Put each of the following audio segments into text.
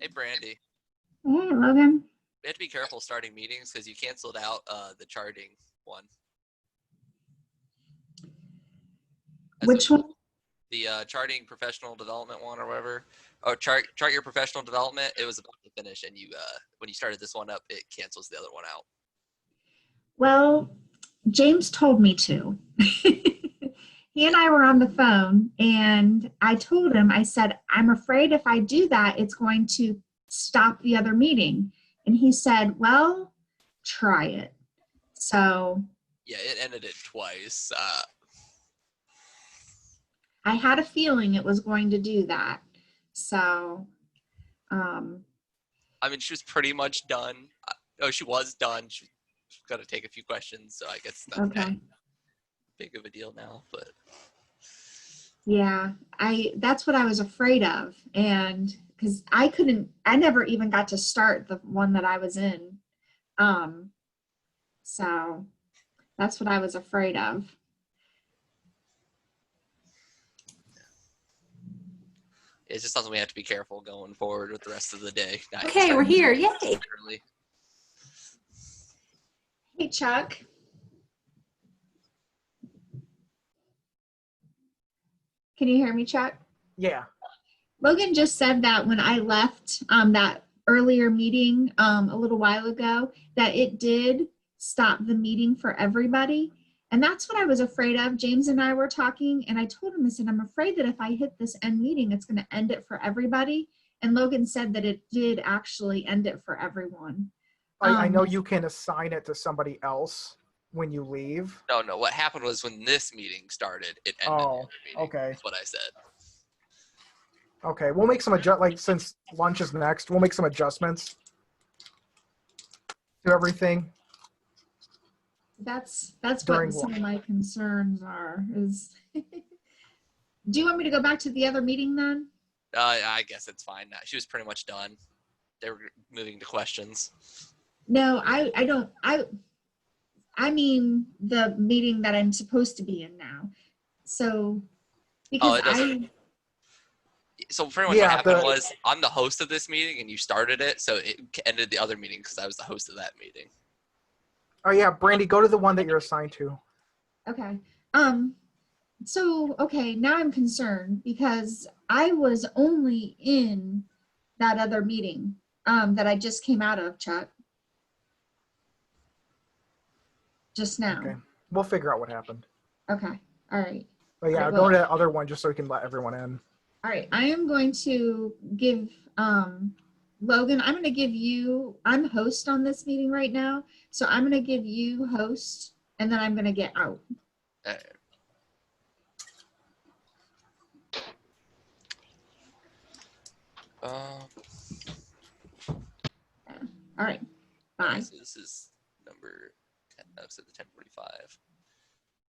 Hey, Brandy. Hey, Logan. We have to be careful starting meetings because you canceled out the charting one. Which one? The charting professional development one or whatever. Oh, chart your professional development. It was about to finish, and you when you started this one up, it cancels the other one out. Well, James told me to. He and I were on the phone, and I told him, I said, I'm afraid if I do that, it's going to stop the other meeting. And he said, well, try it. So Yeah, it ended it twice. I had a feeling it was going to do that. So, I mean, she was pretty much done. Oh, she was done. She's got to take a few questions, so I guess that's not that big of a deal now. But yeah, that's what I was afraid of, and because I never even got to start the one that I was in. So that's what I was afraid of. it's just something we have to be careful going forward with the rest of the day. Okay, we're here. Yay! Early. Hey, Chuck. Can you hear me, Chuck? Yeah. Logan just said that when I left that earlier meeting a little while ago, that it did stop the meeting for everybody. And that's what I was afraid of. James and I were talking, and I told him, I said, I'm afraid that if I hit this end meeting, it's going to end it for everybody. And Logan said that it did actually end it for everyone. I know you can assign it to somebody else when you leave. No. What happened was when this meeting started, it ended the other meeting. Okay. That's what I said. Okay, we'll make some since lunch is next, we'll make some adjustments to everything. That's what some of my concerns are. Is do you want me to go back to the other meeting then? I guess it's fine now. She was pretty much done. They were moving to questions. No, I don't. I mean the meeting that I'm supposed to be in now. So because So pretty much what happened was I'm the host of this meeting and you started it, so it ended the other meeting because I was the host of that meeting. Oh yeah, Brandy, go to the one that you're assigned to. Okay. So okay, now I'm concerned because I was only in that other meeting that I just came out of, Chuck. Just now. Okay. We'll figure out what happened. Okay. All right. But yeah, go to the other one just so we can let everyone in. All right. I am going to give Logan, I'm going to give you, I'm host on this meeting right now. So I'm going to give you host and then I'm going to get out. All right. Bye. So this is number 10, so the 10:45.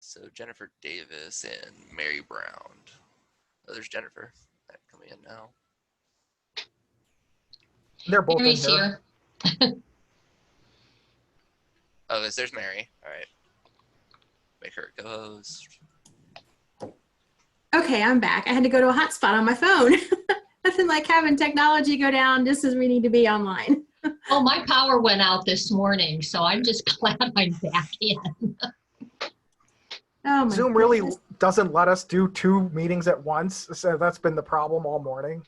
So Jennifer Davis and Mary Brown. Oh, there's Jennifer coming in now. They're both Mary's in here. Oh, there's Mary. All right. Make her co-host. Okay, I'm back. I had to go to a hotspot on my phone. Nothing like having technology go down just as we need to be online. Oh, my power went out this morning, so I'm just glad I'm back in. Oh my Zoom really doesn't let us do 2 meetings at once, so that's been the problem all morning.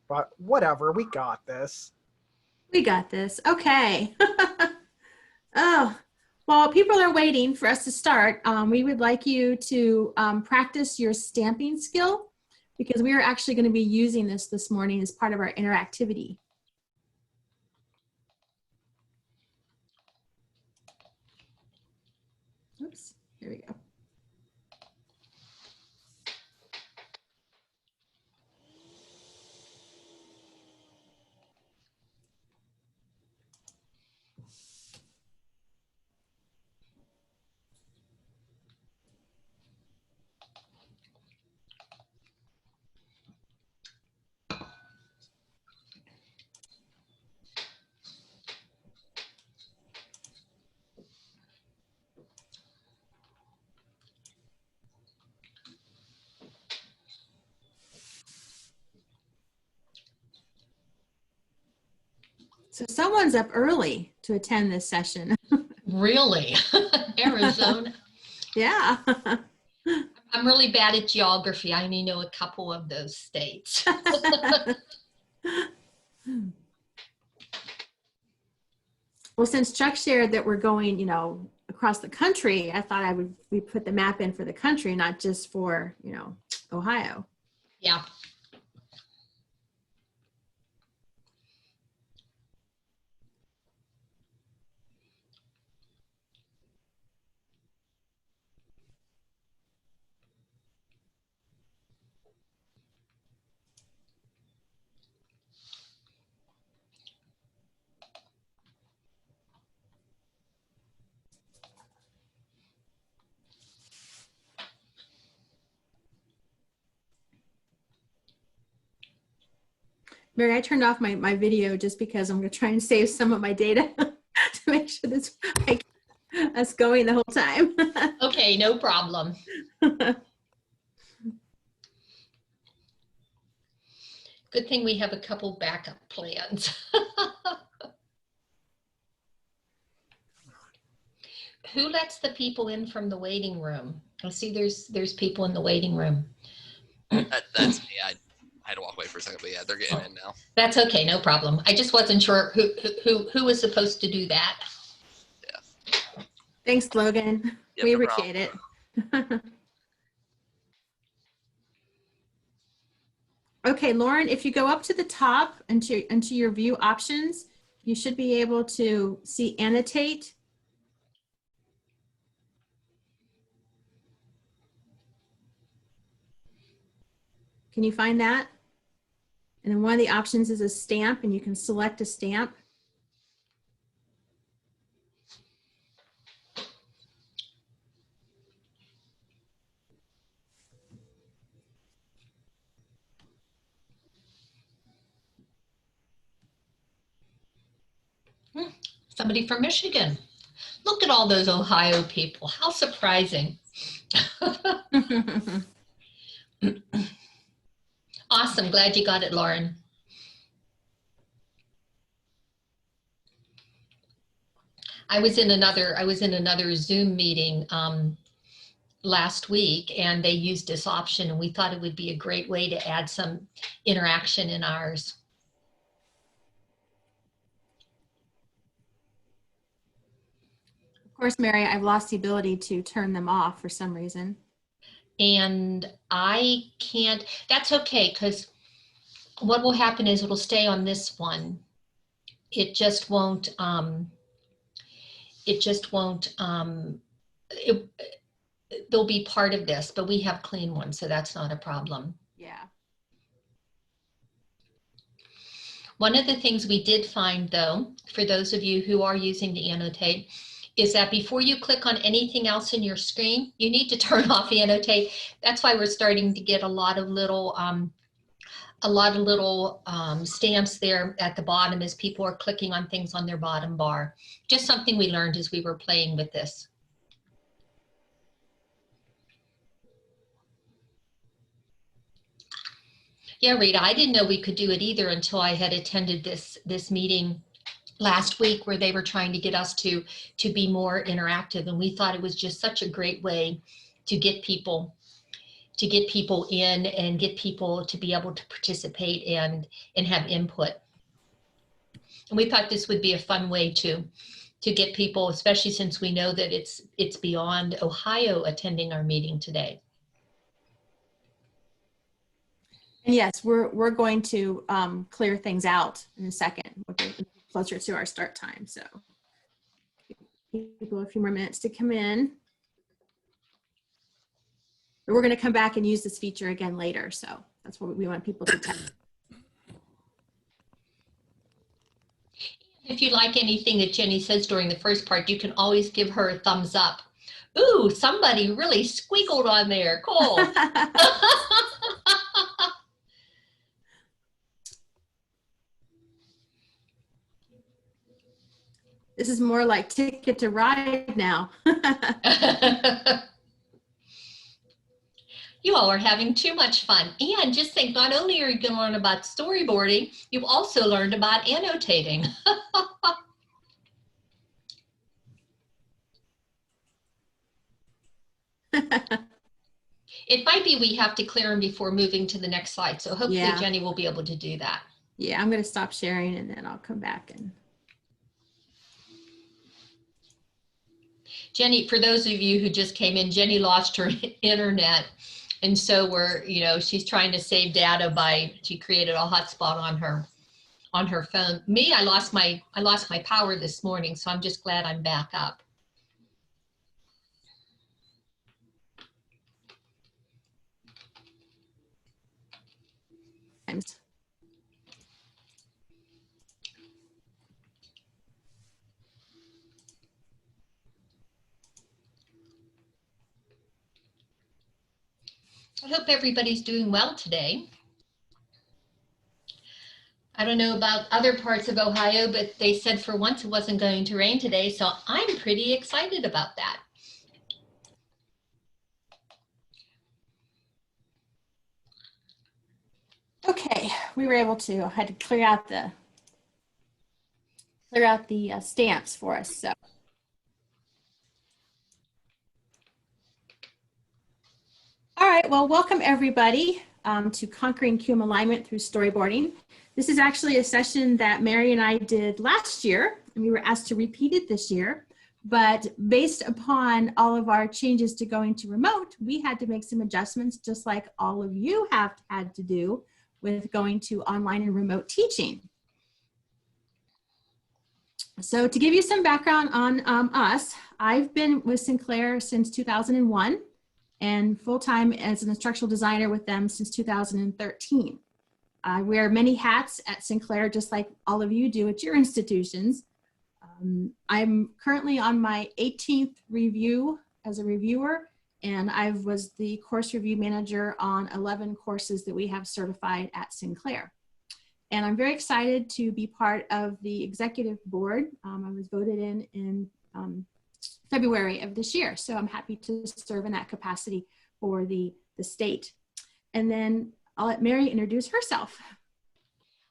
But whatever, we got this. We got this. Okay. Oh, while people are waiting for us to start, we would like you to practice your stamping skill because we are actually going to be using this morning as part of our interactivity. Oops, here we go. So someone's up early to attend this session. Really? Arizona. Yeah. I'm really bad at geography. I only know a couple of those states. Well, since Chuck shared that we're going, you know, across the country, I thought we put the map in for the country, not just for, you know, Ohio. Yeah. Mary, I turned off my video just because I'm going to try and save some of my data to make sure that's us going the whole time. Okay, no problem. Good thing we have a couple backup plans. Who lets the people in from the waiting room? I see there's people in the waiting room. That's me. I had to walk away for a second, but yeah, they're getting in now. That's okay, no problem. I just wasn't sure who was supposed to do that. Yeah. Thanks, Logan. Yep, We no appreciate it. Okay, Lauren, if you go up to the top into your view options, you should be able to see annotate. Can you find that? And then one of the options is a stamp, and you can select a stamp. Somebody from Michigan. Look at all those Ohio people. How surprising. Awesome. Glad you got it, Lauren. I was in another Zoom meeting last week, and they used this option, and we thought it would be a great way to add some interaction in ours. Of course, Mary, I've lost the ability to turn them off for some reason. And I can't, that's okay, because what will happen is it'll stay on this one. It just won't, they'll be part of this, but we have clean ones, so that's not a problem. Yeah. One of the things we did find, though, for those of you who are using the annotate, is that before you click on anything else in your screen, you need to turn off annotate. That's why we're starting to get a lot of little stamps there at the bottom as people are clicking on things on their bottom bar. Just something we learned as we were playing with this. Yeah, Rita, I didn't know we could do it either until I had attended this meeting last week where they were trying to get us to be more interactive, and we thought it was just such a great way to get people in and get people to be able to participate and have input. And we thought this would be a fun way to get people, especially since we know that it's beyond Ohio attending our meeting today. And yes, we're going to clear things out in a second. We'll get closer to our start time. So give people a few more minutes to come in. But we're going to come back and use this feature again later. So that's what we want people to do. If you like anything that Jenny says during the first part, you can always give her a thumbs up. Ooh, somebody really squiggled on there. Cool. This is more like Ticket to Ride now. You all are having too much fun. And just think, not only are you going to learn about storyboarding, you've also learned about annotating. It might be we have to clear them before moving to the next slide. So hopefully Yeah. Jenny will be able to do that. Yeah, I'm going to stop sharing and then I'll come back. And Jenny, for those of you who just came in, Jenny lost her internet. And so she's trying to save data she created a hotspot on her phone. Me, I lost my power this morning, so I'm just glad I'm back up. times. I hope everybody's doing well today. I don't know about other parts of Ohio, but they said for once it wasn't going to rain today, so I'm pretty excited about that. Okay, we were able to, I had to clear out the stamps for us. So. All right, well, welcome everybody to Conquering Cume Alignment through Storyboarding. This is actually a session that Mary and I did last year, and we were asked to repeat it this year. But based upon all of our changes to going to remote, we had to make some adjustments, just like all of you have had to do with going to online and remote teaching. So to give you some background on us, I've been with Sinclair since 2001 and full-time as an instructional designer with them since 2013. I wear many hats at Sinclair, just like all of you do at your institutions. I'm currently on my 18th review as a reviewer, and I was the course review manager on 11 courses that we have certified at Sinclair. And I'm very excited to be part of the executive board. I was voted in February of this year, so I'm happy to serve in that capacity for the state. And then I'll let Mary introduce herself.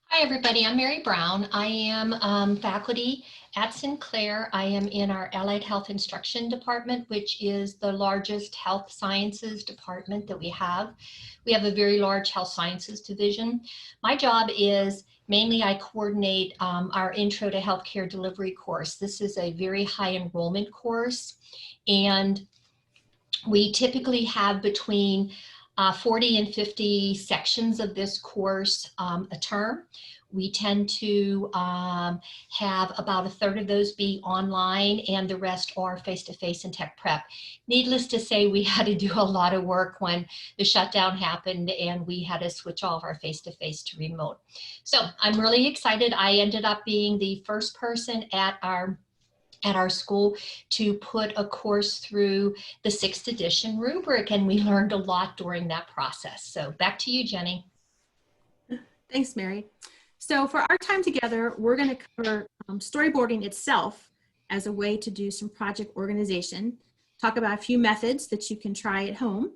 Hi, everybody. I'm Mary Brown. I am faculty at Sinclair. I am in our Allied Health Instruction Department, which is the largest health sciences department that we have. We have a very large health sciences division. My job is mainly I coordinate our Intro to Healthcare Delivery course. This is a very high enrollment course, and we typically have between 40 and 50 sections of this course a term. We tend to have about a third of those be online and the rest are face-to-face and tech prep. Needless to say, we had to do a lot of work when the shutdown happened and we had to switch all of our face-to-face to remote. So I'm really excited. I ended up being the first person at our school to put a course through the 6th edition rubric, and we learned a lot during that process. So back to you, Jenny. Thanks, Mary. So for our time together, we're going to cover storyboarding itself as a way to do some project organization, talk about a few methods that you can try at home,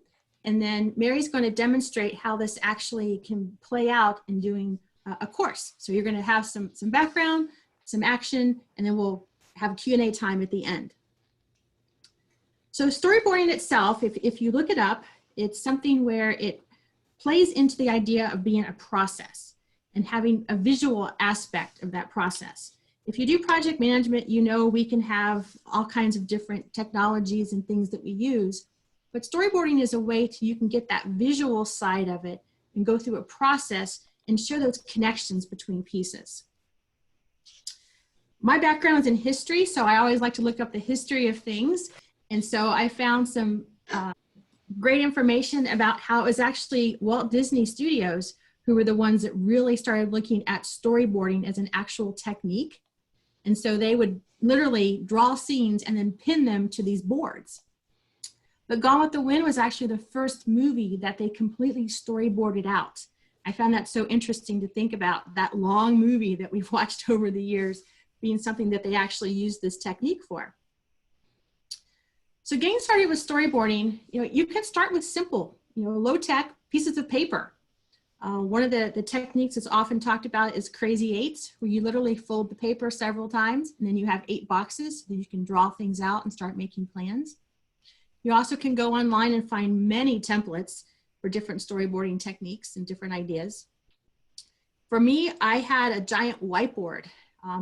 and then Mary's going to demonstrate how this actually can play out in doing a course. So you're going to have some background, some action, and then we'll have a Q&A time at the end. So storyboarding itself, if you look it up, it's something where it plays into the idea of being a process and having a visual aspect of that process. If you do project management, you know we can have all kinds of different technologies and things that we use, but storyboarding is a way you can get that visual side of it and go through a process and show those connections between pieces. My background is in history, so I always like to look up the history of things. And so I found some great information about how it was actually Walt Disney Studios who were the ones that really started looking at storyboarding as an actual technique. And so they would literally draw scenes and then pin them to these boards. But Gone with the Wind was actually the first movie that they completely storyboarded out. I found that so interesting to think about, that long movie that we've watched over the years being something that they actually used this technique for. So getting started with storyboarding, you can start with simple low-tech pieces of paper. One of the techniques that's often talked about is crazy eights, where you literally fold the paper several times and then you have 8 boxes so that you can draw things out and start making plans. You also can go online and find many templates for different storyboarding techniques and different ideas. For me, I had a giant whiteboard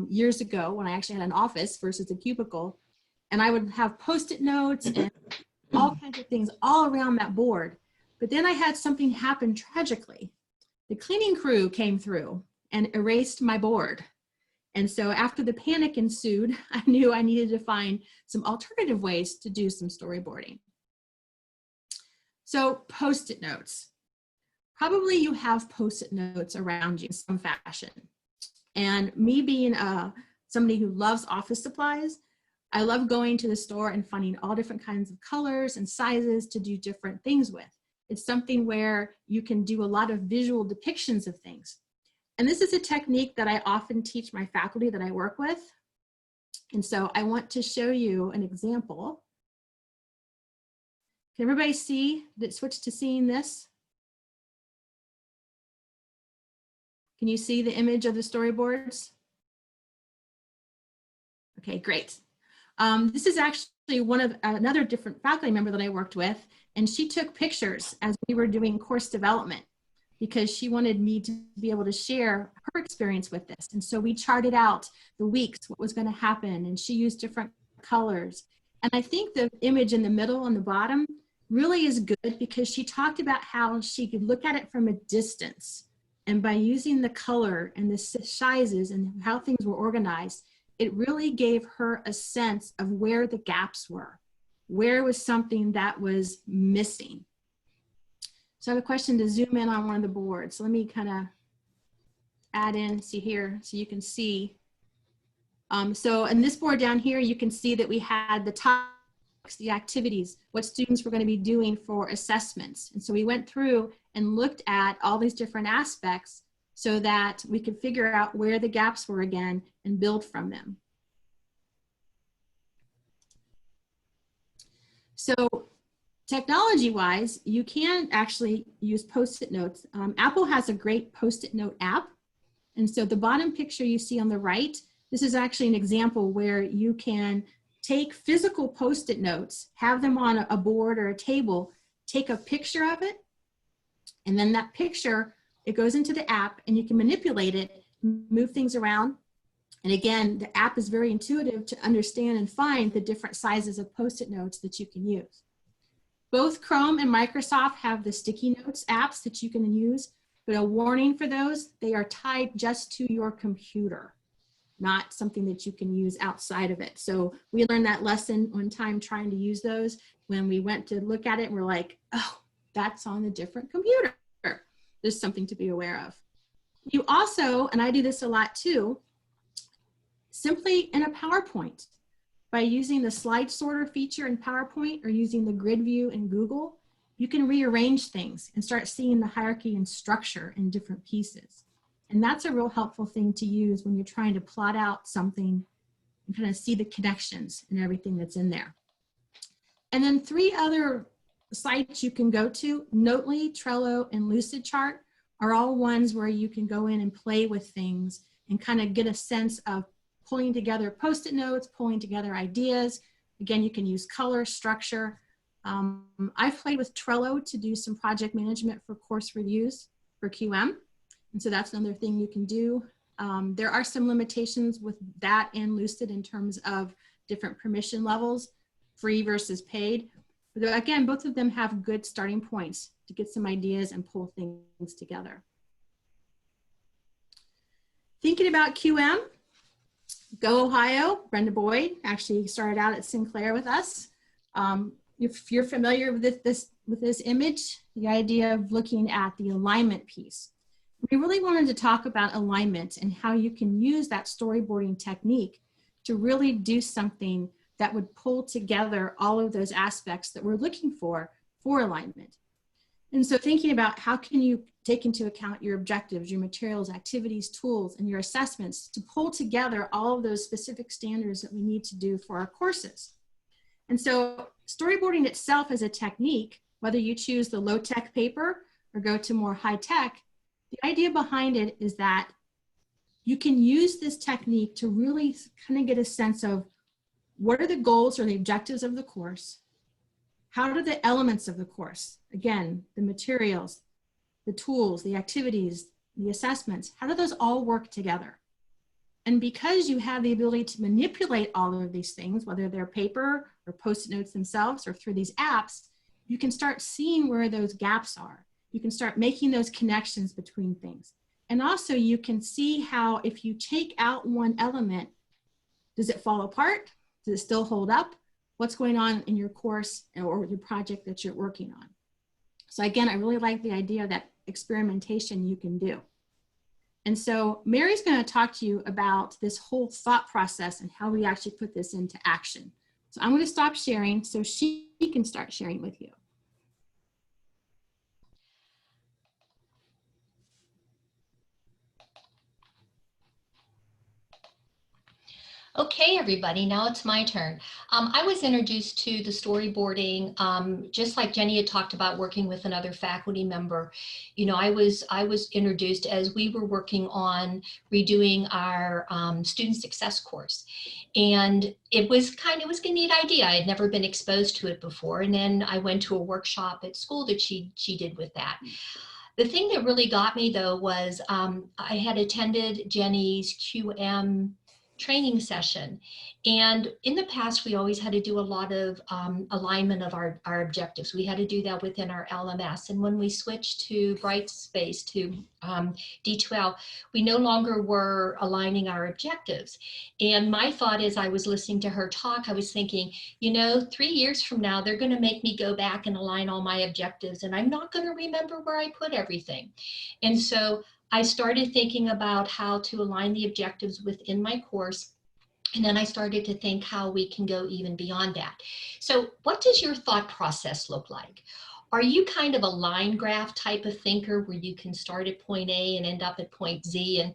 years ago when I actually had an office versus a cubicle, and I would have Post-it notes and all kinds of things all around that board. But then I had something happen tragically. The cleaning crew came through and erased my board. And so after the panic ensued, I knew I needed to find some alternative ways to do some storyboarding. So Post-it notes. Probably you have Post-it notes around you in some fashion. And me being somebody who loves office supplies, I love going to the store and finding all different kinds of colors and sizes to do different things with. It's something where you can do a lot of visual depictions of things. And this is a technique that I often teach my faculty that I work with. And so I want to show you an example. Can everybody see that switch to seeing this? Can you see the image of the storyboards? Okay, great. This is actually another different faculty member that I worked with, and she took pictures as we were doing course development because she wanted me to be able to share her experience with this. And so we charted out the weeks, what was going to happen, and she used different colors. And I think the image in the middle and the bottom really is good because she talked about how she could look at it from a distance. And by using the color and the sizes and how things were organized, it really gave her a sense of where the gaps were, where was something that was missing. So I have a question to zoom in on one of the boards. So let me kind of add in, see here, so you can see. So in this board down here, you can see that we had the topics, the activities, what students were going to be doing for assessments. And so we went through and looked at all these different aspects so that we could figure out where the gaps were again and build from them. So technology-wise, you can actually use Post-it notes. Apple has a great Post-it note app. And so the bottom picture you see on the right, this is actually an example where you can take physical Post-it notes, have them on a board or a table, take a picture of it, and then that picture, it goes into the app and you can manipulate it, move things around. And again, the app is very intuitive to understand and find the different sizes of Post-it notes that you can use. Both Chrome and Microsoft have the sticky notes apps that you can use, but a warning for those, they are tied just to your computer, not something that you can use outside of it. So we learned that lesson one time trying to use those when we went to look at it and we're like, oh, that's on a different computer. There's something to be aware of. You also, and I do this a lot too, simply in a PowerPoint, by using the slide sorter feature in PowerPoint or using the grid view in Google, you can rearrange things and start seeing the hierarchy and structure in different pieces. And that's a real helpful thing to use when you're trying to plot out something and kind of see the connections and everything that's in there. And then 3 other sites you can go to, Notely, Trello, and Lucidchart, are all ones where you can go in and play with things and kind of get a sense of pulling together Post-it notes, pulling together ideas. Again, you can use color, structure. I've played with Trello to do some project management for course reviews for QM. And so that's another thing you can do. There are some limitations with that and Lucid in terms of different permission levels, free versus paid. But again, both of them have good starting points to get some ideas and pull things together. Thinking about QM, Go Ohio, Brenda Boyd actually started out at Sinclair with us. If you're familiar with this image, the idea of looking at the alignment piece. We really wanted to talk about alignment and how you can use that storyboarding technique to really do something that would pull together all of those aspects that we're looking for alignment. And so thinking about how can you take into account your objectives, your materials, activities, tools, and your assessments to pull together all of those specific standards that we need to do for our courses. And so storyboarding itself as a technique, Whether you choose the low-tech paper or go to more high-tech, the idea behind it is that you can use this technique to really kind of get a sense of what are the goals or the objectives of the course? How do the elements of the course, again, the materials, the tools, the activities, the assessments, how do those all work together? And because you have the ability to manipulate all of these things, whether they're paper or Post-it notes themselves or through these apps, you can start seeing where those gaps are. You can start making those connections between things. And also you can see how if you take out one element, does it fall apart? Does it still hold up? What's going on in your course or your project that you're working on? So again, I really like the idea of that experimentation you can do. And so Mary's going to talk to you about this whole thought process and how we actually put this into action. So I'm going to stop sharing so she can start sharing with you. Okay, everybody, now it's my turn. I was introduced to the storyboarding, just like Jenny had talked about working with another faculty member. You know, I was introduced as we were working on redoing our student success course. And it was a neat idea. I had never been exposed to it before. And then I went to a workshop at school that she did with that. The thing that really got me though was I had attended Jenny's QM training session. And in the past, we always had to do a lot of alignment of our objectives. We had to do that within our LMS. And when we switched to Brightspace, to D2L, we no longer were aligning our objectives. And my thought as I was listening to her talk, I was thinking, you know, 3 years from now, they're going to make me go back and align all my objectives, and I'm not going to remember where I put everything. And so I started thinking about how to align the objectives within my course. And then I started to think how we can go even beyond that. So what does your thought process look like? Are you kind of a line graph type of thinker where you can start at point A and end up at point Z, and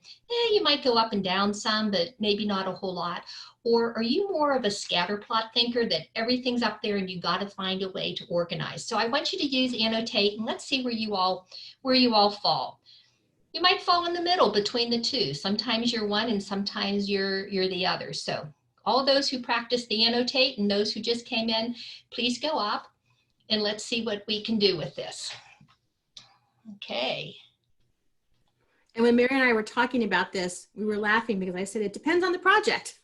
you might go up and down some, but maybe not a whole lot? Or are you more of a scatter plot thinker that everything's up there and you got to find a way to organize? So I want you to use annotate, and let's see where you all fall. You might fall in the middle between the two. Sometimes you're one and sometimes you're the other. So all those who practice the annotate and those who just came in, please go up and let's see what we can do with this. Okay. And when Mary and I were talking about this, we were laughing because I said, it depends on the project.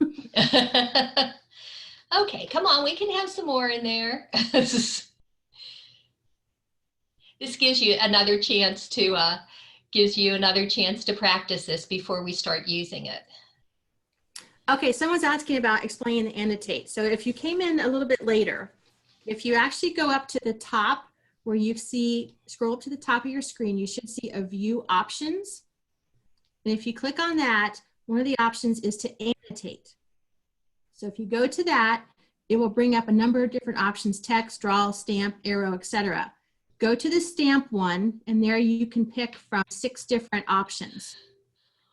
Okay, come on, we can have some more in there. This gives you another chance to practice this before we start using it. Okay, someone's asking about explaining the annotate. So if you came in a little bit later, if you actually go up to the top where you see, scroll up to the top of your screen, you should see a view options. And if you click on that, one of the options is to annotate. So if you go to that, it will bring up a number of different options: text, draw, stamp, arrow, etc. Go to the stamp one, and there you can pick from 6 different options.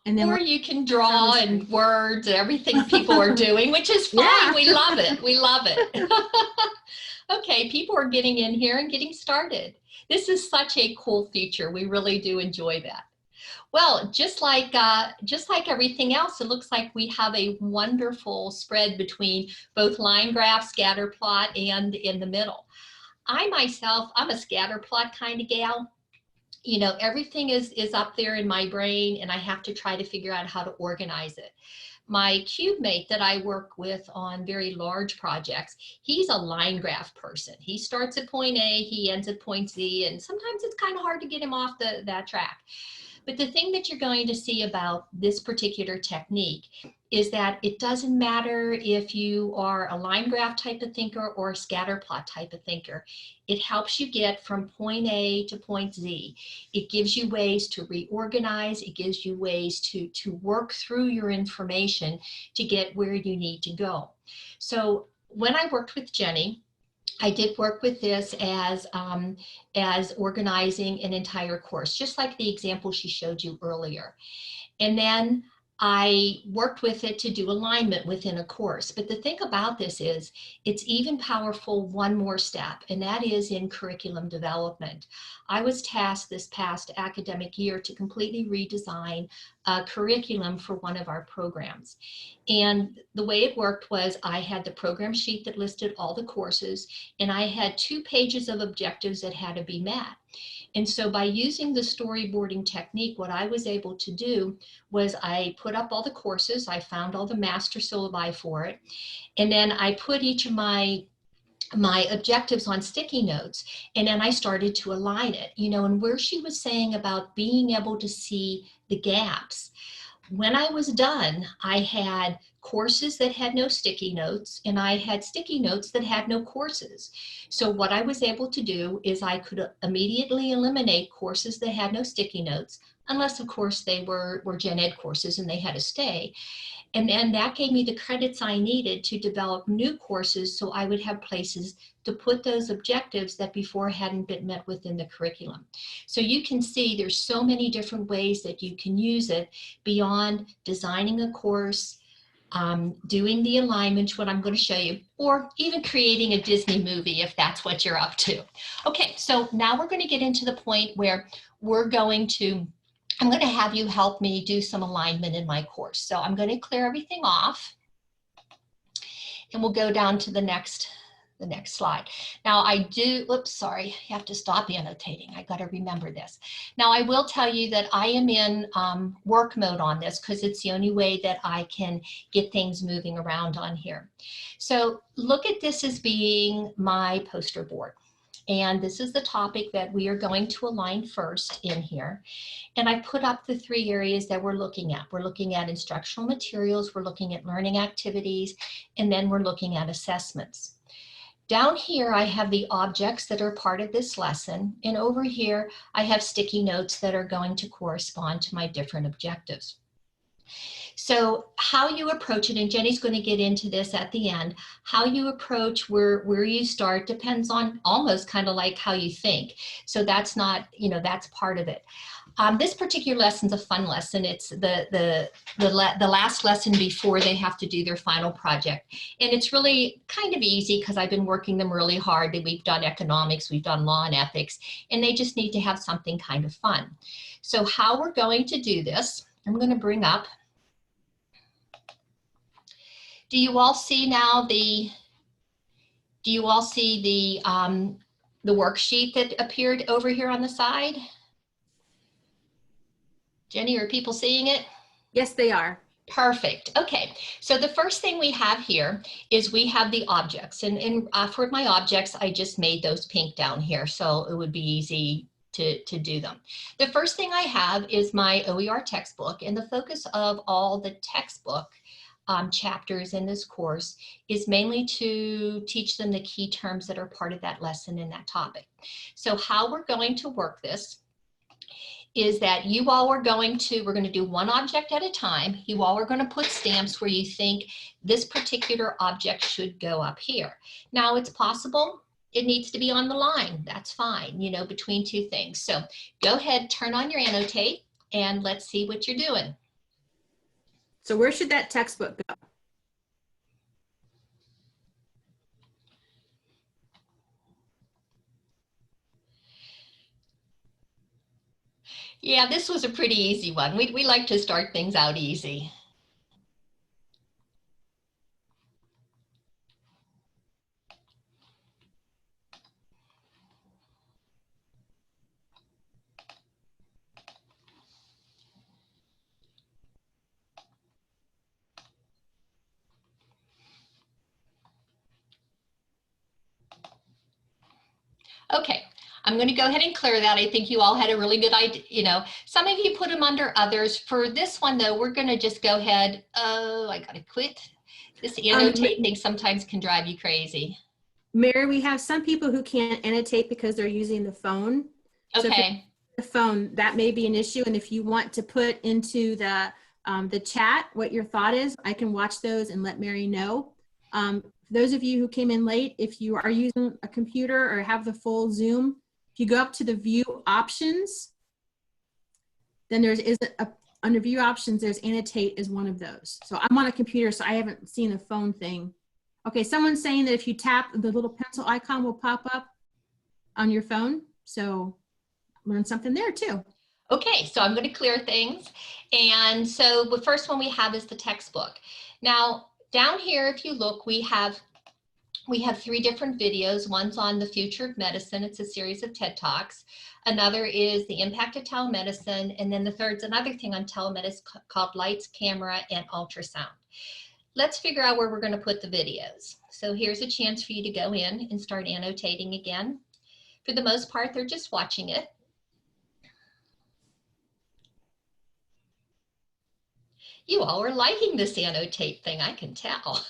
And then or you can draw and words and everything people are doing, which is fine. Yeah. We love it. We love it. Okay, people are getting in here and getting started. This is such a cool feature. We really do enjoy that. Well, just like everything else, it looks like we have a wonderful spread between both line graph, scatter plot, and in the middle. I myself, I'm a scatter plot kind of gal. You know, everything is up there in my brain, and I have to try to figure out how to organize it. My cube mate that I work with on very large projects, he's a line graph person. He starts at point A, he ends at point Z, and sometimes it's kind of hard to get him off that track. But the thing that you're going to see about this particular technique is that it doesn't matter if you are a line graph type of thinker or a scatter plot type of thinker. It helps you get from point A to point Z. It gives you ways to reorganize. It gives you ways to work through your information to get where you need to go. So when I worked with Jenny, I did work with this as organizing an entire course, just like the example she showed you earlier. And then I worked with it to do alignment within a course. But the thing about this is it's even powerful one more step, and that is in curriculum development. I was tasked this past academic year to completely redesign a curriculum for one of our programs. And the way it worked was I had the program sheet that listed all the courses, and I had 2 pages of objectives that had to be met. And so by using the storyboarding technique, what I was able to do was I put up all the courses, I found all the master syllabi for it, and then I put each of my objectives on sticky notes, and then I started to align it, you know, and where she was saying about being able to see the gaps. When I was done, I had courses that had no sticky notes, and I had sticky notes that had no courses. So what I was able to do is I could immediately eliminate courses that had no sticky notes, unless of course they were gen ed courses and they had to stay. And then that gave me the credits I needed to develop new courses, so I would have places to put those objectives that before hadn't been met within the curriculum. So you can see there's so many different ways that you can use it beyond designing a course, doing the alignment, what I'm going to show you, or even creating a Disney movie if that's what you're up to. Okay, so now we're going to get into the point where I'm going to have you help me do some alignment in my course. So I'm going to clear everything off, and we'll go down to the next slide. Now oops, sorry, you have to stop annotating. I got to remember this. Now I will tell you that I am in work mode on this because it's the only way that I can get things moving around on here. So look at this as being my poster board. And this is the topic that we are going to align first in here. And I put up the 3 areas that we're looking at. We're looking at instructional materials, we're looking at learning activities, and then we're looking at assessments. Down here, I have the objects that are part of this lesson. And over here, I have sticky notes that are going to correspond to my different objectives. So how you approach it, and Jenny's going to get into this at the end, how you approach where you start depends on almost kind of like how you think. So that's not, you know, that's part of it. This particular lesson's a fun lesson. It's the last lesson before they have to do their final project. And it's really kind of easy because I've been working them really hard. We've done economics, we've done law and ethics, and they just need to have something kind of fun. So how we're going to do this, I'm going to bring up. Do you all see now the worksheet that appeared over here on the side? Jenny, are people seeing it? Yes, they are. Perfect. Okay, so the first thing we have here is we have the objects, and for my objects, I just made those pink down here, so it would be easy to do them. The first thing I have is my OER textbook, and the focus of all the textbook chapters in this course is mainly to teach them the key terms that are part of that lesson in that topic. So how we're going to work this is that you all are we're going to do one object at a time. You all are going to put stamps where you think this particular object should go up here. Now it's possible it needs to be on the line. That's fine, you know, between 2 things. So go ahead, turn on your annotate, and let's see what you're doing. So where should that textbook go? Yeah, this was a pretty easy one. We like to start things out easy. Okay, I'm going to go ahead and clear that. I think you all had a really good idea. You know, some of you put them under others. For this one, though, we're going to just go ahead. Oh, I got to quit. This annotating thing sometimes can drive you crazy. Mary, we have some people who can't annotate because they're using the phone. Okay. So the phone, that may be an issue. And if you want to put into the chat what your thought is, I can watch those and let Mary know. Those of you who came in late, if you are using a computer or have the full Zoom, if you go up to the view options, then there is under view options, there's annotate is one of those. So I'm on a computer, so I haven't seen a phone thing. Okay, someone's saying that if you tap, the little pencil icon will pop up on your phone. So learn something there too. Okay, so I'm going to clear things. And so the first one we have is the textbook. Now, down here, if you look, we have 3 different videos. One's on the future of medicine. It's a series of TED Talks. Another is the impact of telemedicine. And then the third's another thing on telemedicine called lights, camera, and ultrasound. Let's figure out where we're going to put the videos. So here's a chance for you to go in and start annotating again. For the most part, they're just watching it. You all are liking this annotate thing, I can tell.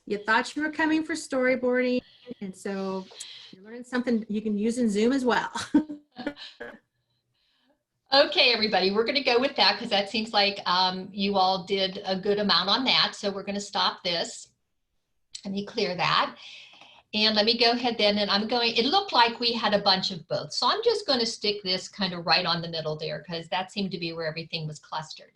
You thought you were coming for storyboarding, and so you're learning something you can use in Zoom as well. Okay, everybody, we're going to go with that because that seems like you all did a good amount on that. So we're going to stop this. Let me clear that. And let me go ahead then, and it looked like we had a bunch of both. So I'm just going to stick this kind of right on the middle there because that seemed to be where everything was clustered.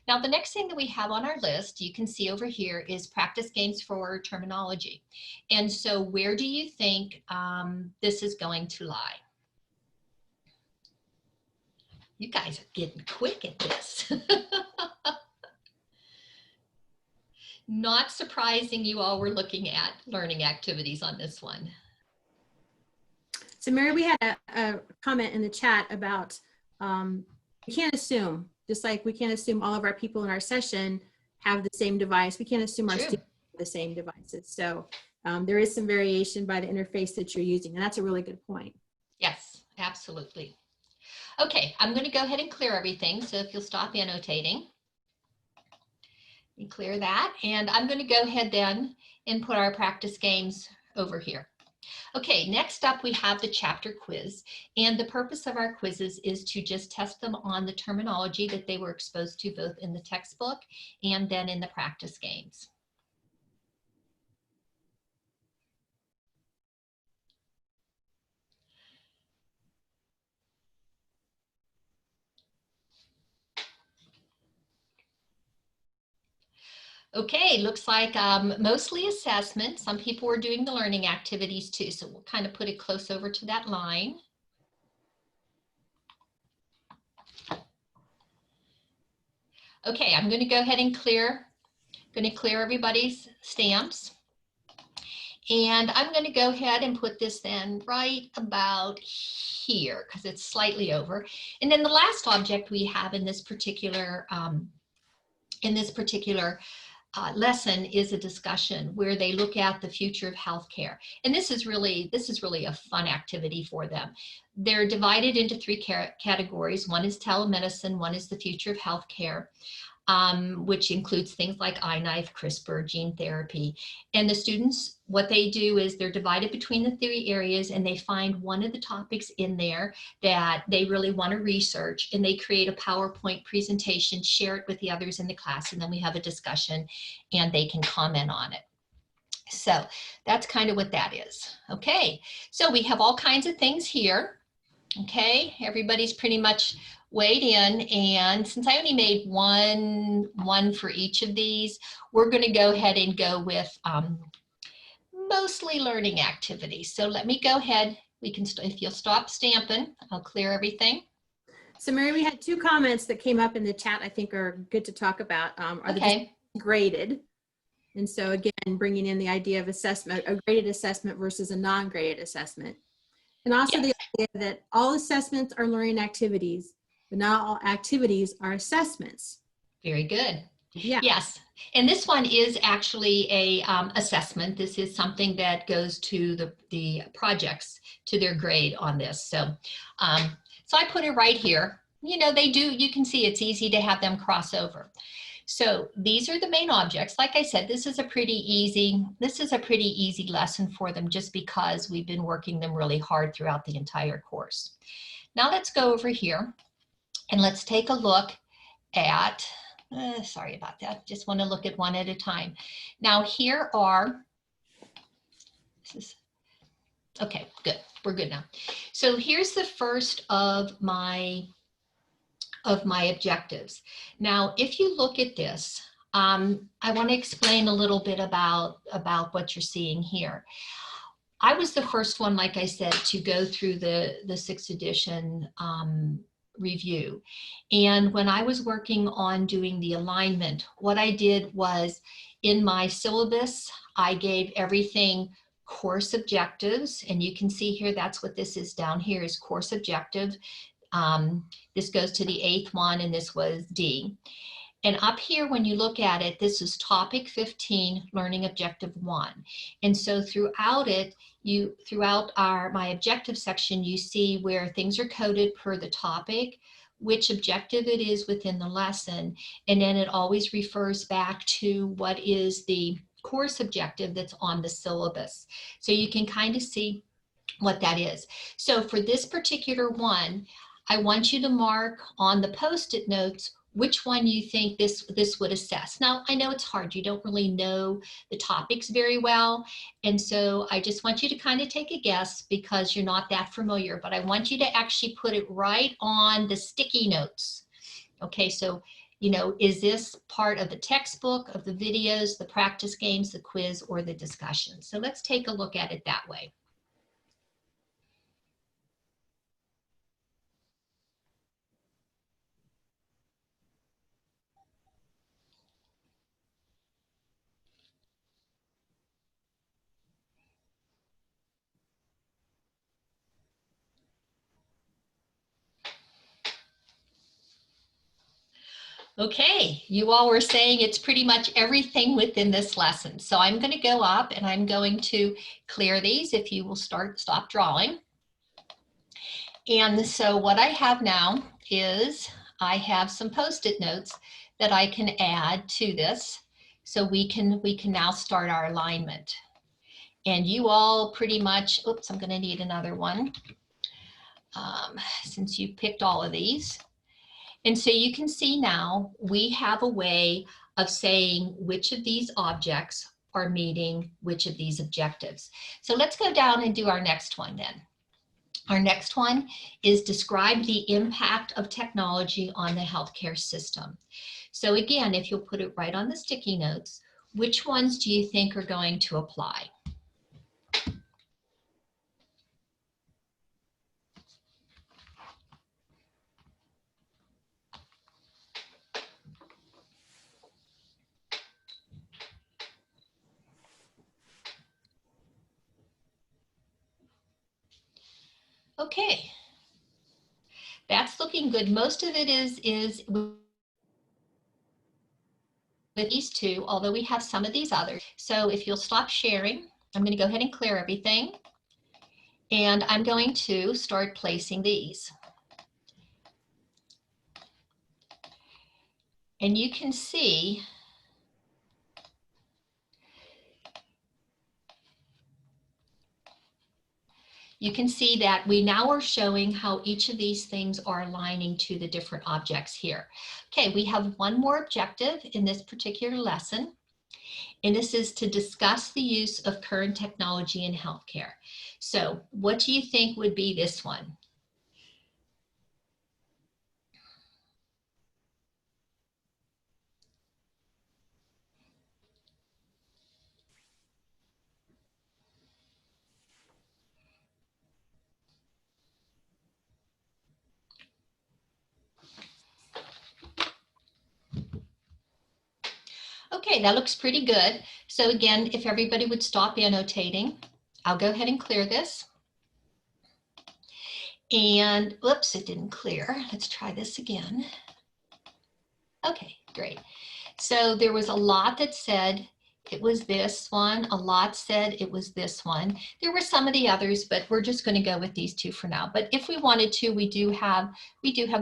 Now, the next thing that we have on our list, you can see over here, is practice games for terminology. And so where do you think this is going to lie? You guys are getting quick at this. Not surprising you all were looking at learning activities on this one. So Mary, we had a comment in the chat about we can't assume, just like we can't assume all of our people in our session have the same device. We can't assume our students have the same devices. So there is some variation by the interface that you're using, and that's a really good point. Yes, absolutely. Okay, I'm going to go ahead and clear everything. So if you'll stop annotating. Clear that, and I'm going to go ahead then and put our practice games over here. Okay, next up we have the chapter quiz, and the purpose of our quizzes is to just test them on the terminology that they were exposed to both in the textbook and then in the practice games. Okay, looks like mostly assessment. Some people were doing the learning activities too, so we'll kind of put it close over to that line. Okay, I'm going to go ahead and clear everybody's stamps. And I'm going to go ahead and put this then right about here because it's slightly over. And then the last object we have in this particular lesson is a discussion where they look at the future of healthcare. And this is really a fun activity for them. They're divided into 3 categories. One is telemedicine, one is the future of healthcare, which includes things like iKnife, CRISPR, gene therapy. And the students, what they do is they're divided between the 3 areas, and they find one of the topics in there that they really want to research, and they create a PowerPoint presentation, share it with the others in the class, and then we have a discussion and they can comment on it. So that's kind of what that is. Okay, so we have all kinds of things here. Okay, everybody's pretty much weighed in, and since I only made one for each of these, we're going to go ahead and go with mostly learning activities. So let me go ahead. We can, if you'll stop stamping, I'll clear everything. So Mary, we had 2 comments that came up in the chat I think are good to talk about. Are okay. they graded? And so again, bringing in the idea of assessment, a graded assessment versus a non-graded assessment. And also Yes. the idea that all assessments are learning activities, but not all activities are assessments. Very good. Yeah. Yes. And this one is actually a assessment. This is something that goes to the projects, to their grade on this. So, so I put it right here. You know, they do, you can see it's easy to have them cross over. So these are the main objects. Like I said, this is a pretty easy lesson for them just because we've been working them really hard throughout the entire course. Now let's go over here and let's take a look at, sorry about that. Just want to look at one at a time. Now here are, okay, good. We're good now. So here's the first of my objectives. Now, if you look at this, I want to explain a little bit about what you're seeing here. I was the first one, like I said, to go through the 6th edition review. And when I was working on doing the alignment, what I did was in my syllabus, I gave everything course objectives. And you can see here, that's what this is down here is course objective. This goes to the 8th one, and this was D. And up here, when you look at it, this is topic 15, learning objective 1. And so throughout it, throughout my objective section, you see where things are coded per the topic, which objective it is within the lesson. And then it always refers back to what is the course objective that's on the syllabus. So you can kind of see what that is. So for this particular one, I want you to mark on the Post-it notes which one you think this would assess. Now, I know it's hard. You don't really know the topics very well. And so I just want you to kind of take a guess because you're not that familiar, but I want you to actually put it right on the sticky notes. Okay, so, you know, is this part of the textbook, of the videos, the practice games, the quiz, or the discussion? So let's take a look at it that way. Okay, you all were saying it's pretty much everything within this lesson. So I'm going to go up and I'm going to clear these if you will stop drawing. And so what I have now is I have some Post-it notes that I can add to this. So we can now start our alignment. And you all pretty much, oops, I'm going to need another one since you picked all of these. And so you can see now we have a way of saying which of these objects are meeting which of these objectives. So let's go down and do our next one then. Our next one is describe the impact of technology on the healthcare system. So again, if you'll put it right on the sticky notes, which ones do you think are going to apply? Okay, that's looking good. Most of it is with these two, although we have some of these others. So if you'll stop sharing, I'm going to go ahead and clear everything. And I'm going to start placing these. And you can see that we now are showing how each of these things are aligning to the different objects here. Okay, we have one more objective in this particular lesson, and this is to discuss the use of current technology in healthcare. So what do you think would be this one? Okay, that looks pretty good. So again, if everybody would stop annotating, I'll go ahead and clear this. And whoops, it didn't clear. Let's try this again. Okay, great. So there was a lot that said it was this one. A lot said it was this one. There were some of the others, but we're just going to go with these two for now. But if we wanted to, we do have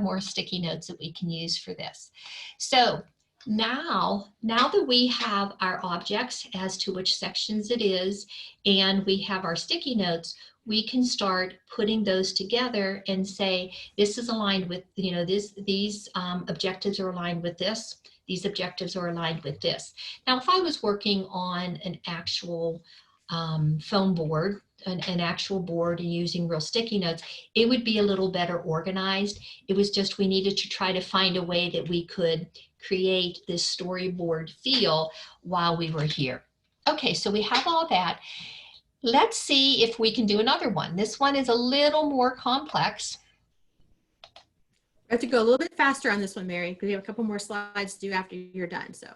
more sticky notes that we can use for this. So now that we have our objects as to which sections it is, and we have our sticky notes, we can start putting those together and say, this is aligned with, you know, these objectives are aligned with this. These objectives are aligned with this. Now, if I was working on an actual foam board, an actual board and using real sticky notes, it would be a little better organized. It was just we needed to try to find a way that we could create this storyboard feel while we were here. Okay, so we have all that. Let's see if we can do another one. This one is a little more complex. I have to go a little bit faster on this one, Mary, because we have a couple more slides to do after you're done. So.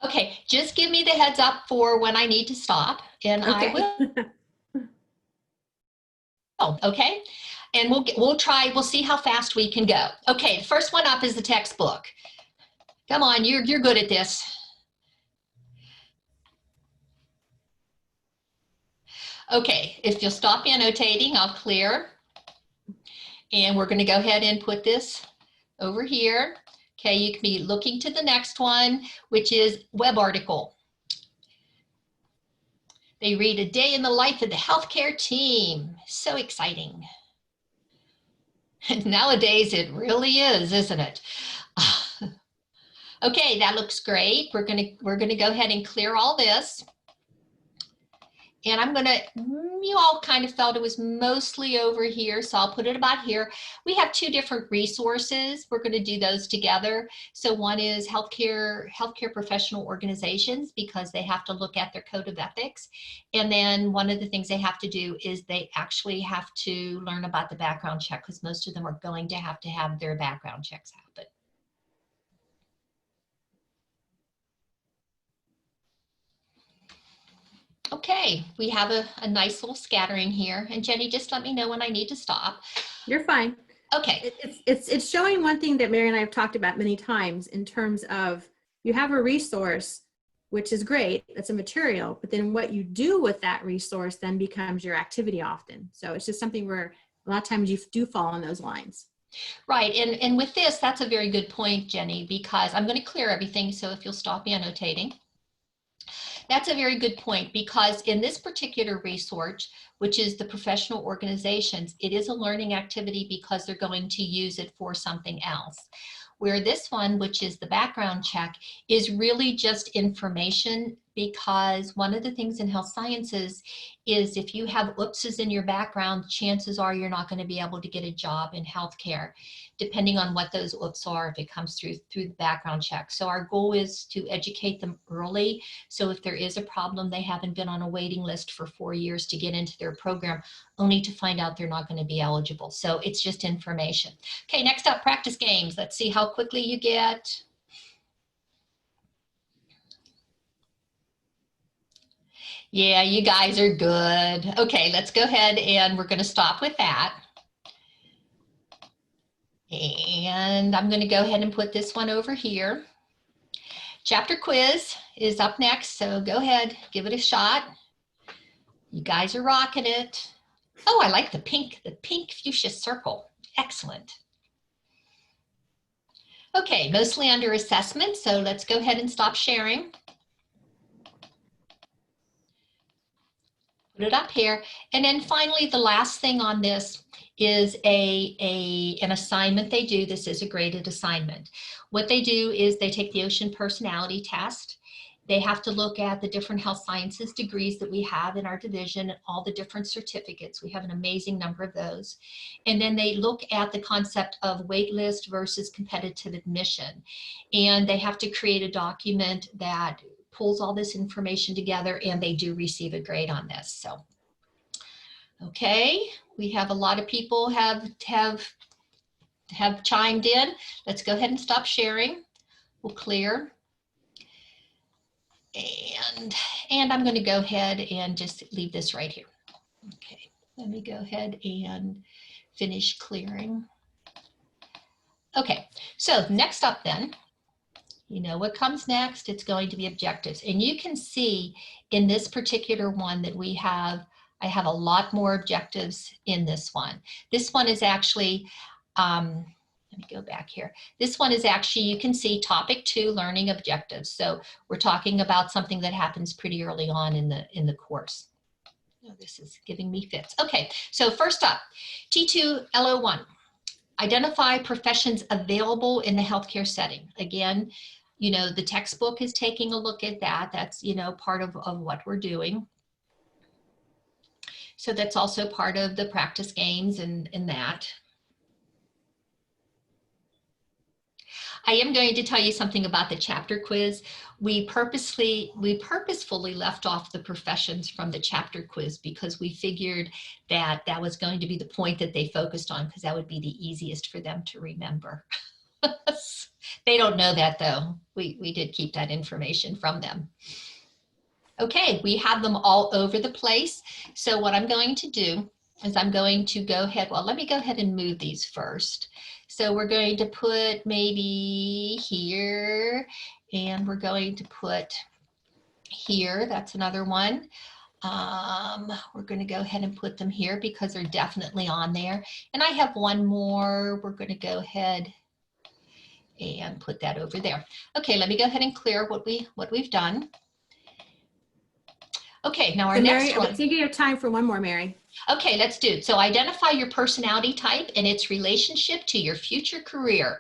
Okay, just give me the heads up for when I need to stop, and Okay. I will. Oh, okay, and we'll see how fast we can go. Okay, the first one up is the textbook. Come on, you're good at this. Okay, if you'll stop annotating, I'll clear. And we're going to go ahead and put this over here. Okay, you can be looking to the next one, which is web article. They read a day in the life of the healthcare team. So exciting. Nowadays, it really is, isn't it? Okay, that looks great. We're gonna go ahead and clear all this. And you all kind of felt it was mostly over here, so I'll put it about here. We have two different resources. We're going to do those together. So one is healthcare professional organizations, because they have to look at their code of ethics. And then one of the things they have to do is they actually have to learn about the background check, because most of them are going to have their background checks happen. Okay, we have a nice little scattering here. And Jenny, just let me know when I need to stop. You're fine. Okay. It's showing one thing that Mary and I have talked about many times in terms of you have a resource, which is great. That's a material, but then what you do with that resource then becomes your activity often. So it's just something where a lot of times you do fall on those lines. Right, and with this, that's a very good point, Jenny, because I'm going to clear everything. So if you'll stop annotating. That's a very good point, because in this particular resource, which is the professional organizations, it is a learning activity because they're going to use it for something else. Where this one, which is the background check, is really just information, because one of the things in health sciences is if you have oopses in your background, chances are you're not going to be able to get a job in healthcare, depending on what those oops are, if it comes through the background check. So our goal is to educate them early. So if there is a problem, they haven't been on a waiting list for 4 years to get into their program, only to find out they're not going to be eligible. So it's just information. Okay, next up, practice games. Let's see how quickly you get. Yeah, you guys are good. Okay, let's go ahead and we're going to stop with that. And I'm going to go ahead and put this one over here. Chapter quiz is up next, so go ahead, give it a shot. You guys are rocking it. Oh, I like the pink fuchsia circle. Excellent. Okay, mostly under assessment, so let's go ahead and stop sharing. Put it up here. And then finally, the last thing on this is an assignment they do. This is a graded assignment. What they do is they take the Ocean Personality Test. They have to look at the different health sciences degrees that we have in our division, all the different certificates. We have an amazing number of those. And then they look at the concept of waitlist versus competitive admission. And they have to create a document that pulls all this information together, and they do receive a grade on this. So, okay, we have a lot of people have chimed in. Let's go ahead and stop sharing. We'll clear. And I'm going to go ahead and just leave this right here. Okay, let me go ahead and finish clearing. Okay, so next up then, you know what comes next? It's going to be objectives. And you can see in this particular one that I have a lot more objectives in this one. This one is actually, let me go back here. This one is actually, you can see topic 2, learning objectives. So we're talking about something that happens pretty early on in the course. Oh, this is giving me fits. Okay, so first up, T2LO1, identify professions available in the healthcare setting. Again, you know, the textbook is taking a look at that. That's, you know, part of what we're doing. So that's also part of the practice games and that. I am going to tell you something about the chapter quiz. We purposefully left off the professions from the chapter quiz because we figured that that was going to be the point that they focused on, because that would be the easiest for them to remember. They don't know that though. We did keep that information from them. Okay, we have them all over the place. So what I'm going to do is I'm going to go ahead, well, let me go ahead and move these first. So we're going to put maybe here, and we're going to put here, that's another one. We're going to go ahead and put them here because they're definitely on there. And I have one more, we're going to go ahead and put that over there. Okay, let me go ahead and clear what we've done. Okay, now our next one. I think you have time for one more, Mary. Okay, let's do it. So identify your personality type and its relationship to your future career.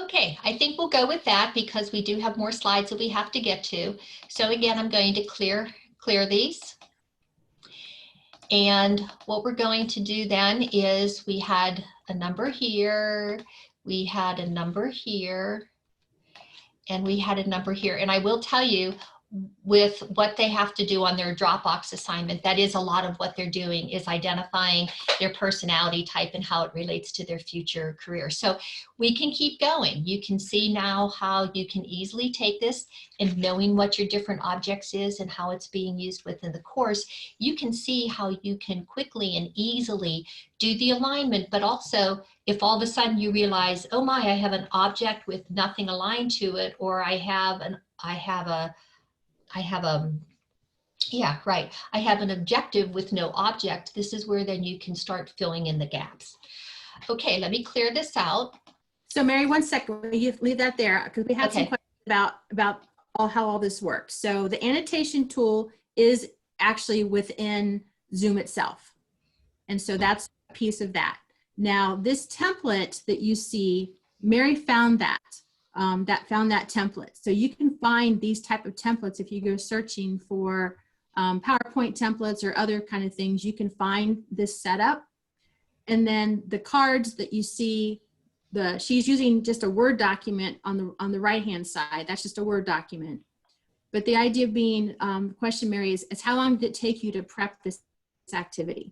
Okay, I think we'll go with that because we do have more slides that we have to get to. So again, I'm going to clear these. And what we're going to do then is we had a number here, we had a number here, and we had a number here. And I will tell you, with what they have to do on their Dropbox assignment, that is a lot of what they're doing, is identifying their personality type and how it relates to their future career. So we can keep going. You can see now how you can easily take this, and knowing what your different objects is and how it's being used within the course, you can see how you can quickly and easily do the alignment. But also, if all of a sudden you realize, oh my, I have an object with nothing aligned to it, or I have an objective with no object, this is where then you can start filling in the gaps. Okay, let me clear this out. So Mary, one second, you leave that there because we had some questions about how all this works. So the annotation tool is actually within Zoom itself. And so that's a piece of that. Now this template that you see, Mary found that. Found that template. So you can find these type of templates if you go searching for PowerPoint templates or other kind of things. You can find this setup. And then the cards that you see, she's using just a Word document on the right hand side. That's just a Word document. But the idea being, question, Mary, is how long did it take you to prep this activity?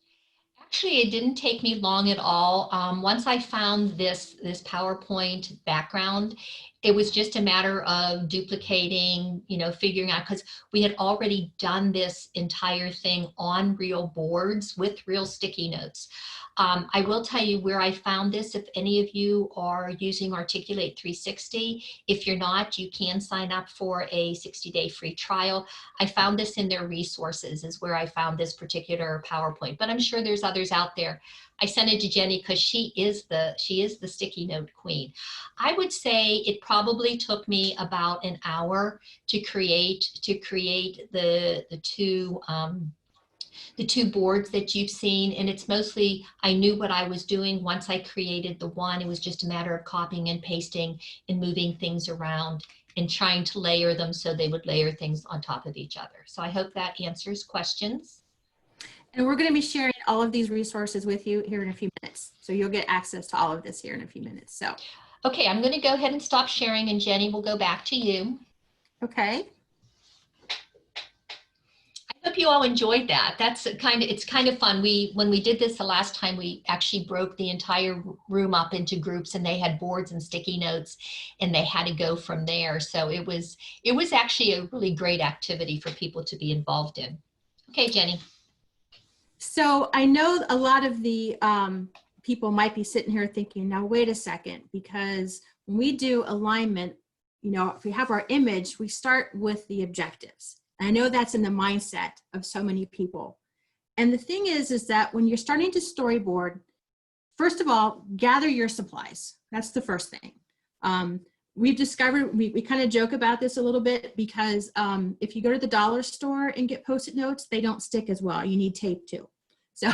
Actually, it didn't take me long at all. Once I found this PowerPoint background, it was just a matter of duplicating, figuring out, because we had already done this entire thing on real boards with real sticky notes. I will tell you where I found this. If any of you are using Articulate 360, if you're not, you can sign up for a 60-day free trial. I found this in their resources is where I found this particular PowerPoint, but I'm sure there's others out there. I sent it to Jenny because she is the sticky note queen. I would say it probably took me about an hour to create the two boards that you've seen, and it's mostly, I knew what I was doing once I created the one. It was just a matter of copying and pasting and moving things around and trying to layer them so they would layer things on top of each other. So I hope that answers questions. And we're going to be sharing all of these resources with you here in a few minutes. So you'll get access to all of this here in a few minutes. So, okay, I'm going to go ahead and stop sharing, and Jenny will go back to you. Okay. I hope you all enjoyed that. It's kind of fun. When we did this the last time, we actually broke the entire room up into groups, and they had boards and sticky notes, and they had to go from there. So it was actually a really great activity for people to be involved in. Okay, Jenny. So I know a lot of the people might be sitting here thinking, now wait a second, because when we do alignment, if we have our image, we start with the objectives. I know that's in the mindset of so many people. And the thing is that when you're starting to storyboard, first of all, gather your supplies. That's the first thing. we've discovered, we kind of joke about this a little bit because if you go to the dollar store and get Post-it notes, they don't stick as well. You need tape too. So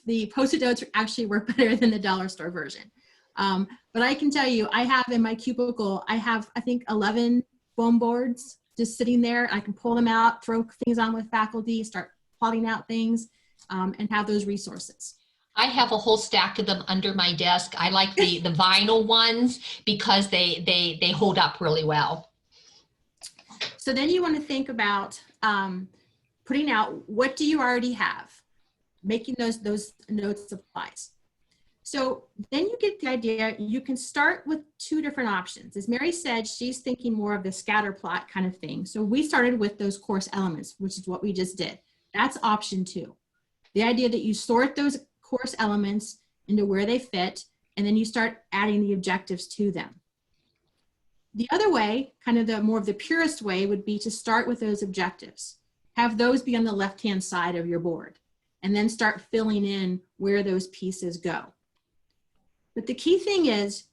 the Post-it notes actually work better than the dollar store version. But I can tell you, I have in my cubicle, I have, I think, 11 foam boards just sitting there. I can pull them out, throw things on with faculty, start plotting out things, and have those resources. I have a whole stack of them under my desk. I like the vinyl ones because they hold up really well. So then you want to think about putting out, what do you already have? Making those notes supplies. So then you get the idea, you can start with two different options. As Mary said, she's thinking more of the scatter plot kind of thing. So we started with those course elements, which is what we just did. That's option 2. The idea that you sort those course elements into where they fit, and then you start adding the objectives to them. The other way, kind of the more of the purest way, would be to start with those objectives. Have those be on the left-hand side of your board, and then start filling in where those pieces go. But the key thing is,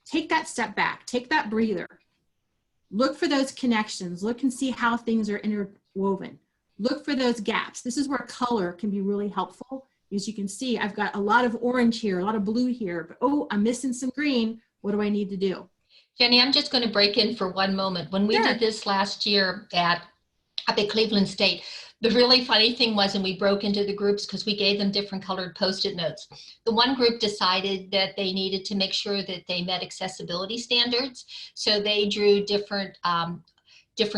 take that step back, take that breather. Look for those connections, look and see how things are interwoven. Look for those gaps. This is where color can be really helpful. As you can see, I've got a lot of orange here, a lot of blue here, but oh, I'm missing some green. What do I need to do? Jenny, I'm just going to break in for one moment. When we did this last year up at Cleveland State, the really funny thing was, and we broke into the groups because we gave them different colored Post-it notes. The one group decided that they needed to make sure that they met accessibility standards. So they drew different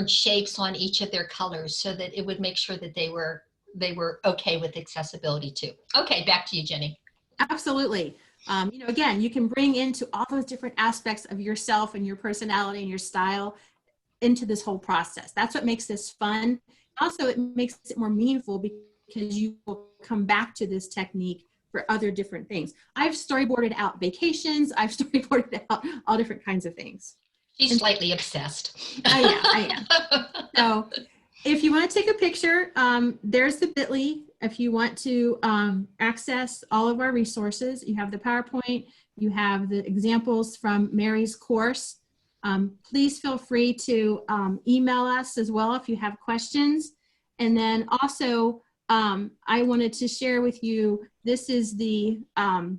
shapes on each of their colors so that it would make sure that they were okay with accessibility too. Okay, back to you, Jenny. Absolutely. You know, again, you can bring into all those different aspects of yourself and your personality and your style into this whole process. That's what makes this fun. Also, it makes it more meaningful because you will come back to this technique for other different things. I've storyboarded out vacations. I've storyboarded out all different kinds of things. She's slightly obsessed. I am. So if you want to take a picture, there's the bit.ly. If you want to access all of our resources, you have the PowerPoint, you have the examples from Mary's course. Please feel free to email us as well if you have questions. And then also, I wanted to share with you, this is the, I'll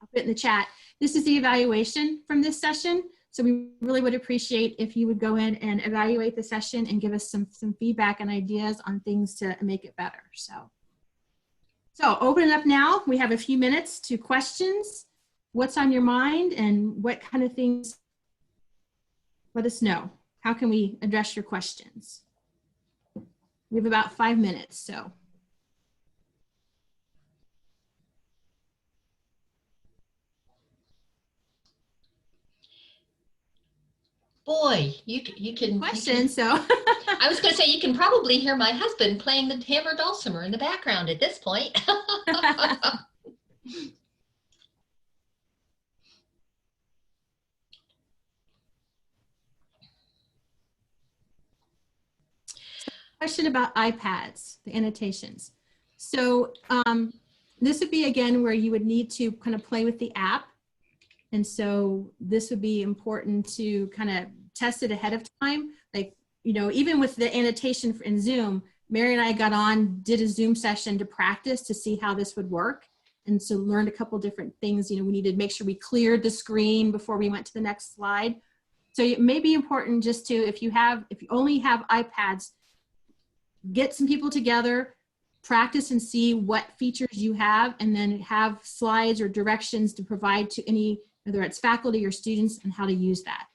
put it in the chat, this is the evaluation from this session. So we really would appreciate if you would go in and evaluate the session and give us some feedback and ideas on things to make it better. So open it up now. We have a few minutes to questions. What's on your mind and what kind of things? Let us know. How can we address your questions? We have about 5 minutes, so. Boy, you can. Questions, so. I was going to say, you can probably hear my husband playing the hammer dulcimer in the background at this point. Question about iPads, the annotations. So this would be, again, where you would need to kind of play with the app. And so this would be important to kind of test it ahead of time. Like, you know, even with the annotation in Zoom, Mary and I got on, did a Zoom session to practice to see how this would work. And so learned a couple different things. You know, we needed to make sure we cleared the screen before we went to the next slide. So it may be important just to, if you only have iPads, get some people together, practice and see what features you have, and then have slides or directions to provide to any, whether it's faculty or students, and how to use that.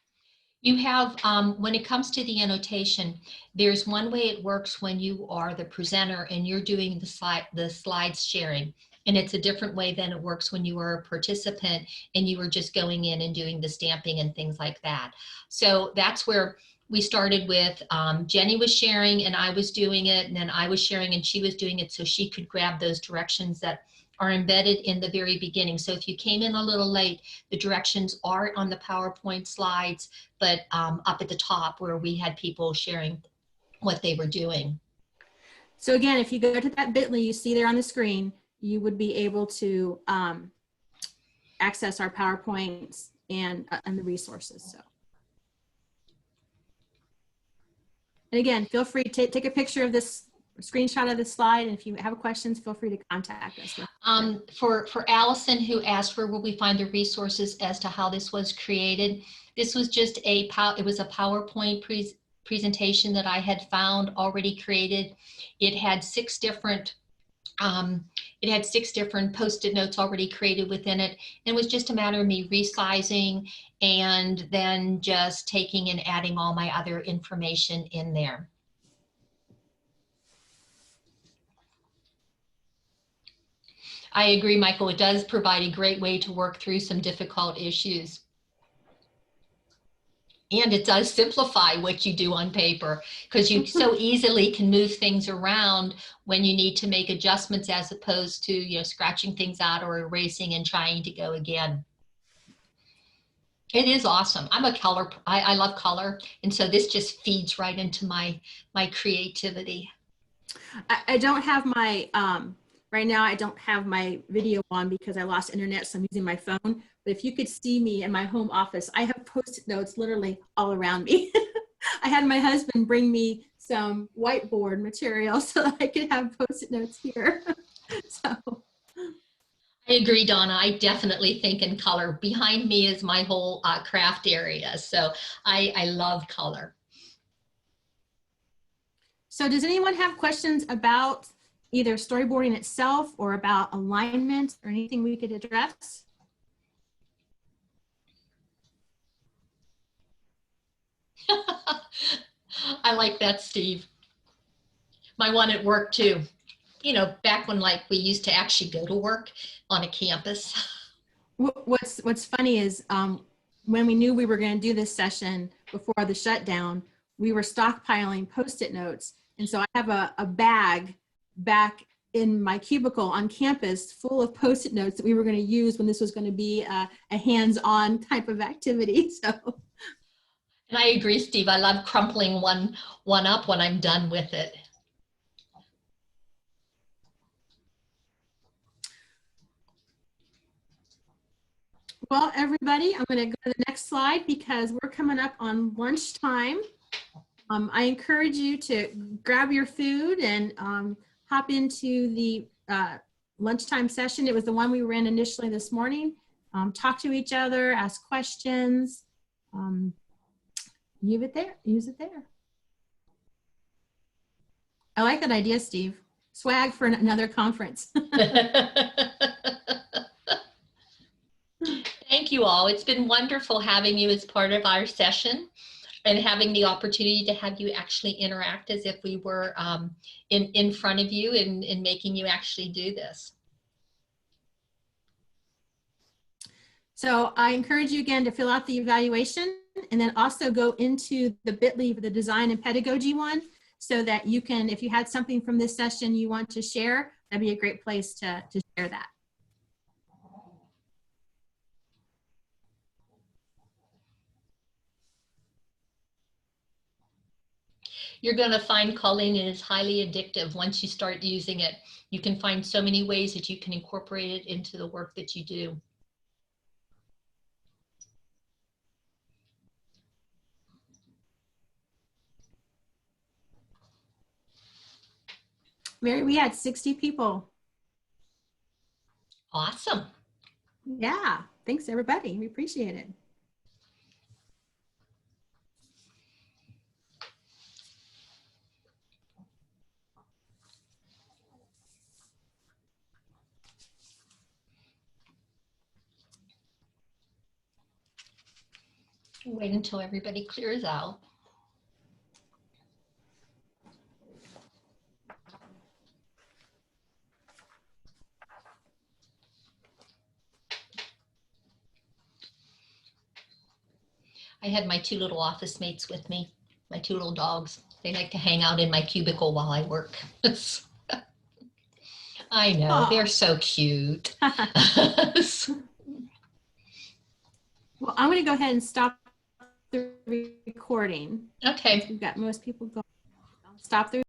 You have, when it comes to the annotation, there's one way it works when you are the presenter and you're doing the slides sharing. And it's a different way than it works when you are a participant and you were just going in and doing the stamping and things like that. So that's where we started with Jenny was sharing and I was doing it, and then I was sharing and she was doing it, so she could grab those directions that are embedded in the very beginning. So if you came in a little late, the directions are on the PowerPoint slides, but up at the top where we had people sharing what they were doing. So again, if you go to that bit.ly you see there on the screen, you would be able to access our PowerPoints and the resources. So, and again, feel free to take a picture of this, screenshot of this slide, and if you have questions, feel free to contact us. For Allison, who asked where will we find the resources as to how this was created, this was just it was a PowerPoint presentation that I had found already created. It had 6 different Post-it notes already created within it. And it was just a matter of me resizing and then just taking and adding all my other information in there. I agree, Michael. It does provide a great way to work through some difficult issues. And it does simplify what you do on paper, because you so easily can move things around when you need to make adjustments, as opposed to, you know, scratching things out or erasing and trying to go again. It is awesome. I'm a color, I love color. And so this just feeds right into my creativity. I don't have my, right now I don't have my video on because I lost internet, so I'm using my phone. But if you could see me in my home office, I have Post-it notes literally all around me. I had my husband bring me some whiteboard material so that I could have Post-it notes here. So. I agree, Donna. I definitely think in color. Behind me is my whole craft area. So I love color. So does anyone have questions about either storyboarding itself or about alignment or anything we could address? I like that, Steve. My one at work too. You know, back when like we used to actually go to work on a campus. What's funny is when we knew we were going to do this session before the shutdown, we were stockpiling Post-it notes. And so I have a bag back in my cubicle on campus full of Post-it notes that we were going to use when this was going to be a hands-on type of activity. So. And I agree, Steve. I love crumpling one up when I'm done with it. Well, everybody, I'm going to go to the next slide because we're coming up on lunchtime. I encourage you to grab your food and hop into the lunchtime session. It was the one we were in initially this morning. Talk to each other, ask questions. Use it there. I like that idea, Steve. Swag for another conference. Thank you all. It's been wonderful having you as part of our session and having the opportunity to have you actually interact as if we were in front of you and making you actually do this. So I encourage you again to fill out the evaluation and then also go into the bit.ly for the design and pedagogy one so that you can, if you had something from this session you want to share, that'd be a great place to share that. You're going to find Colleen is highly addictive once you start using it. You can find so many ways that you can incorporate it into the work that you do. Mary, we had 60 people. Awesome. Yeah, thanks everybody. We appreciate it. Wait until everybody clears out. I had my 2 little office mates with me, my 2 little dogs. They like to hang out in my cubicle while I work. I know, Aww. They're so cute. Well, I'm going to go ahead and stop the recording. Okay. We've got most people going. Stop the